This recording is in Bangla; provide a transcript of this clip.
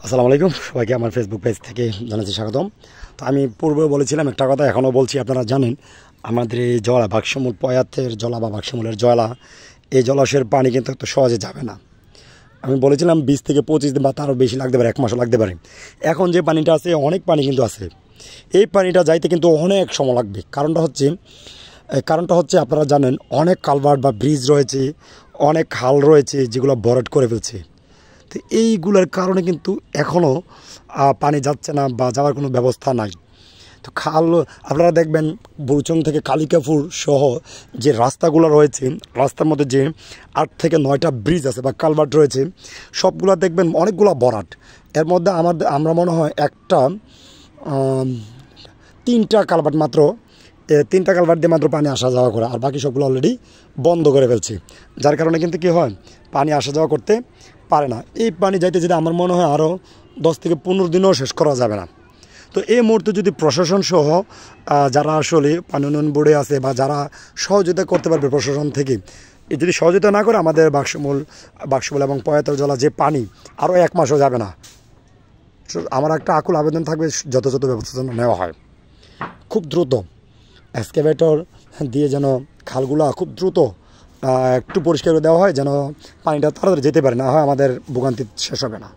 আসসালামু আলাইকুম সবাইকে আমার ফেসবুক পেজ থেকে জানাচ্ছি স্বাগতম। তো আমি পূর্বে বলেছিলাম একটা কথা, এখনও বলছি। আপনারা জানেন আমাদের এই জলা বাক্সমূল পয়াতের জলা বা বাক্সমূলের জলা, এই জলাশয়ের পানি কিন্তু এত সহজে যাবে না। আমি বলেছিলাম 20 থেকে 25 দিন বা তারও বেশি লাগতে পারে, 1 মাসও লাগতে পারে। এখন যে পানিটা আছে, অনেক পানি কিন্তু আছে, এই পানিটা যাইতে কিন্তু অনেক সময় লাগবে। কারণটা হচ্ছে আপনারা জানেন অনেক কালভার্ট বা ব্রিজ রয়েছে, অনেক খাল রয়েছে যেগুলো ভরাট করে ফেলছে। তো এইগুলোর কারণে কিন্তু এখনও পানি যাচ্ছে না বা যাওয়ার কোনো ব্যবস্থা নাই। তো খাল আপনারা দেখবেন বুড়চং থেকে কালিকাপুর সহ যে রাস্তাগুলো রয়েছে, রাস্তার মধ্যে যে 8 থেকে 9টা ব্রিজ আছে বা কালভার্ট রয়েছে, সবগুলো দেখবেন অনেকগুলো ভরাট। এর মধ্যে আমরা মনে হয় 3টা কালভার্ট মাত্র, 3টা কালভার্ট দিয়ে মাত্র পানি আসা যাওয়া করে, আর বাকি সবগুলো অলরেডি বন্ধ করে ফেলছে। যার কারণে কিন্তু কী হয়, পানি আসা যাওয়া করতে পারে না। এই পানি যাইতে যেতে আমার মনে হয় আরও 10 থেকে 15 দিনও শেষ করা যাবে না। তো এই মুহূর্তে যদি প্রশাসন সহ যারা আসলে পানি উন্নয়ন বোর্ডে আছে বা যারা সহযোগিতা করতে পারবে প্রশাসন থেকে, যদি সহযোগিতা না করে আমাদের বাক্সমূল এবং পয়াতের জলা যে পানি আরও 1 মাসও যাবে না। আমার একটা আকুল আবেদন থাকবে, যথাযথ ব্যবস্থা যেন নেওয়া হয় খুব দ্রুত। এক্সকাভেটর দিয়ে যেন খালগুলো খুব দ্রুত একটু পরিষ্কার করে দেওয়া হয়, যেন পানিটা তাড়াতাড়ি যেতে পারে, না হয় আমাদের ভোগান্তি শেষ হবে না।